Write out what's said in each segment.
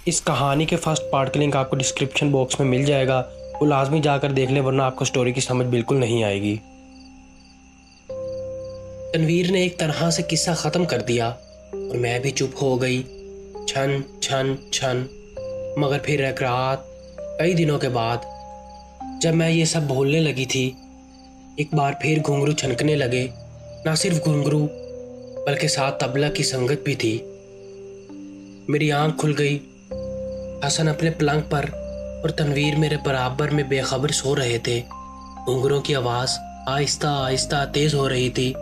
اس کہانی کے first part کا لنک آپ کو ڈسکرپشن باکس میں مل جائے گا، وہ لازمی جا کر دیکھ لیں ورنہ آپ کو سٹوری کی سمجھ بالکل نہیں آئے گی۔ تنویر نے ایک طرح سے قصہ ختم کر دیا اور میں بھی چپ ہو گئی، چھن چھن چھن۔ مگر پھر ایک رات کئی دنوں کے بعد جب میں یہ سب بھولنے لگی تھی، ایک بار پھر گھنگرو چھنکنے لگے۔ نہ صرف گھنگرو بلکہ ساتھ طبلہ کی سنگت بھی تھی۔ میری آنکھ کھل گئی۔ حسن اپنے پلنگ پر اور تنویر میرے برابر میں بے خبر سو رہے تھے۔ گھنگروں کی آواز آہستہ آہستہ تیز ہو رہی تھی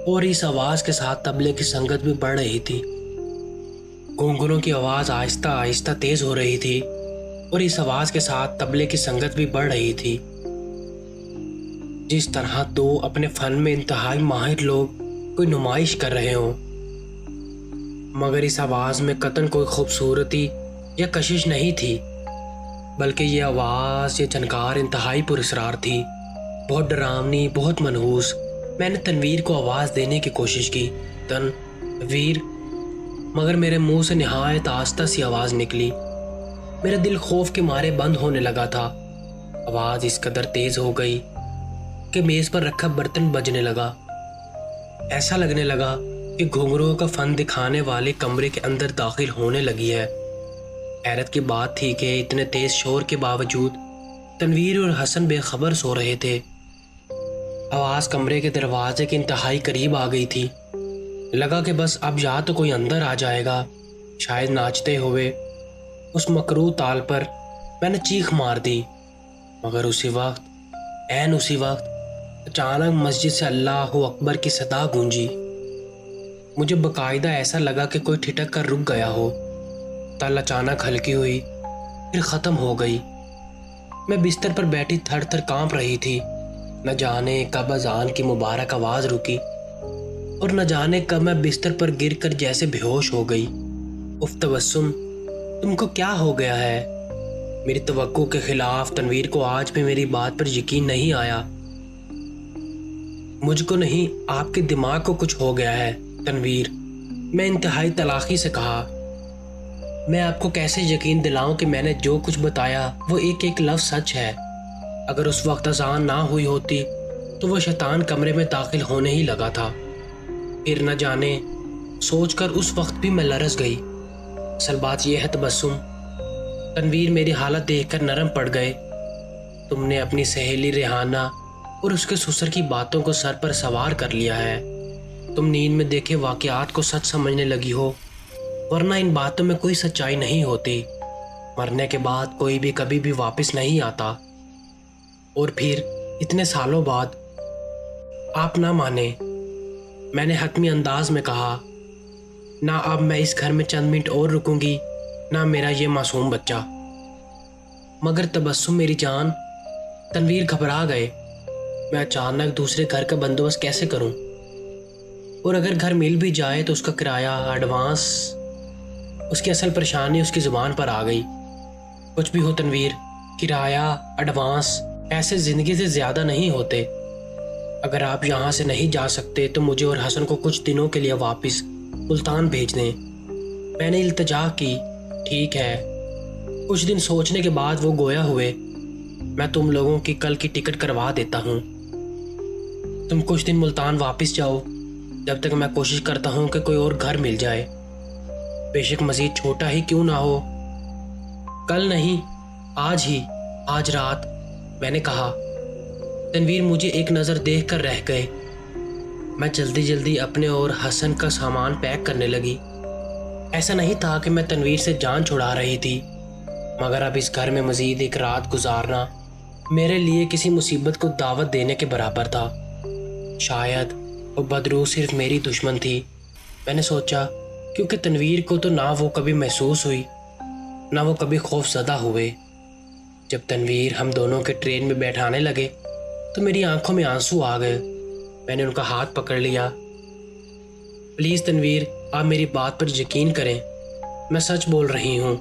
اور اس آواز کے ساتھ طبلے کی سنگت بھی بڑھ رہی تھی۔ گھنگروں کی آواز آہستہ آہستہ تیز ہو رہی تھی اور اس آواز کے ساتھ طبلے کی سنگت بھی بڑھ رہی تھی۔ جس طرح دو اپنے فن میں انتہائی ماہر لوگ کوئی نمائش کر رہے ہوں، مگر اس آواز میں قطعاً کوئی خوبصورتی یا کشش نہیں تھی، بلکہ یہ آواز، یہ جھنکار انتہائی پراسرار تھی، بہت ڈراؤنی، بہت منحوس۔ میں نے تنویر کو آواز دینے کی کوشش کی، تنویر، مگر میرے منہ سے نہایت آہستہ سی آواز نکلی۔ میرا دل خوف کے مارے بند ہونے لگا تھا۔ آواز اس قدر تیز ہو گئی کہ میز پر رکھا برتن بجنے لگا۔ ایسا لگنے لگا کہ گھنگروں کا فن دکھانے والے کمرے کے اندر داخل ہونے لگی ہے۔ حیرت کی بات تھی کہ اتنے تیز شور کے باوجود تنویر اور حسن بے خبر سو رہے تھے۔ آواز کمرے کے دروازے کے انتہائی قریب آ گئی تھی۔ لگا کہ بس اب یا تو کوئی اندر آ جائے گا۔ شاید ناچتے ہوئے اس مکروہ تال پر میں نے چیخ مار دی، مگر اسی وقت اچانک مسجد سے اللہ اکبر کی صدا گونجی۔ مجھے باقاعدہ ایسا لگا کہ کوئی ٹھٹک کر رک گیا ہو۔ تل اچانک ہلکی ہوئی، پھر ختم ہو گئی۔ میں بستر پر بیٹھی تھر تھر کانپ رہی تھی۔ نہ جانے کب اذان کی مبارک آواز رکی اور نہ جانے کب میں بستر پر گر کر جیسے بے ہوش ہو گئی۔ اف تبسم، تم کو کیا ہو گیا ہے؟ میری توقع کے خلاف تنویر کو آج بھی میری بات پر یقین نہیں آیا۔ مجھ کو نہیں، آپ کے دماغ کو کچھ ہو گیا ہے تنویر، میں انتہائی تلاخی سے کہا۔ میں آپ کو کیسے یقین دلاؤں کہ میں نے جو کچھ بتایا وہ ایک ایک لفظ سچ ہے؟ اگر اس وقت اذان نہ ہوئی ہوتی تو وہ شیطان کمرے میں داخل ہونے ہی لگا تھا۔ پھر نہ جانے سوچ کر اس وقت بھی میں لرز گئی۔ اصل بات یہ ہے تبسم، تنویر میری حالت دیکھ کر نرم پڑ گئے۔ تم نے اپنی سہیلی ریحانہ اور اس کے سسر کی باتوں کو سر پر سوار کر لیا ہے۔ تم نیند میں دیکھے واقعات کو سچ سمجھنے لگی ہو، ورنہ ان باتوں میں کوئی سچائی نہیں ہوتی۔ مرنے کے بعد کوئی بھی کبھی بھی واپس نہیں آتا۔ اور پھر اتنے سالوں بعد آپ نہ مانے، میں نے حتمی انداز میں کہا، نہ اب میں اس گھر میں چند منٹ اور رکوں گی، نہ میرا یہ معصوم بچہ۔ مگر تبسم میری جان، تنویر گھبرا گئے۔ میں اچانک دوسرے گھر کا بندوبست کیسے کروں؟ اور اگر گھر مل بھی جائے تو اس کا کرایہ، ایڈوانس، اس کی اصل پریشانی اس کی زبان پر آ گئی۔ کچھ بھی ہو تنویر، کرایہ، ایڈوانس، ایسے زندگی سے زیادہ نہیں ہوتے۔ اگر آپ یہاں سے نہیں جا سکتے تو مجھے اور حسن کو کچھ دنوں کے لیے واپس ملتان بھیج دیں۔ میں نے التجا کی، ٹھیک ہے۔ کچھ دن سوچنے کے بعد وہ گویا ہوئے، میں تم لوگوں کی کل کی ٹکٹ کروا دیتا ہوں۔ تم کچھ دن ملتان واپس جاؤ، جب تک میں کوشش کرتا ہوں کہ کوئی اور گھر مل جائے، بے شک مزید چھوٹا ہی کیوں نہ ہو۔ کل نہیں، آج ہی، آج رات، میں نے کہا۔ تنویر مجھے ایک نظر دیکھ کر رہ گئے۔ میں جلدی جلدی اپنے اور حسن کا سامان پیک کرنے لگی۔ ایسا نہیں تھا کہ میں تنویر سے جان چھڑا رہی تھی، مگر اب اس گھر میں مزید ایک رات گزارنا میرے لیے کسی مصیبت کو دعوت دینے کے برابر تھا۔ شاید وہ بدروح صرف میری دشمن تھی، میں نے سوچا، کیونکہ تنویر کو تو نہ وہ کبھی محسوس ہوئی، نہ وہ کبھی خوف زدہ ہوئے۔ جب تنویر ہم دونوں کے ٹرین میں بیٹھانے لگے تو میری آنکھوں میں آنسو آ گئے۔ میں نے ان کا ہاتھ پکڑ لیا۔ پلیز تنویر، آپ میری بات پر یقین کریں، میں سچ بول رہی ہوں۔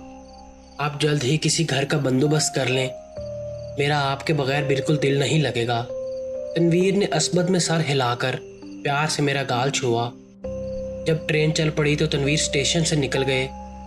آپ جلد ہی کسی گھر کا بندوبست کر لیں، میرا آپ کے بغیر بالکل دل نہیں لگے گا۔ تنویر نے عصبت میں سر ہلا کر پیار سے میرا گال چھوا۔ جب ٹرین چل پڑی تو تنویر اسٹیشن سے نکل گئے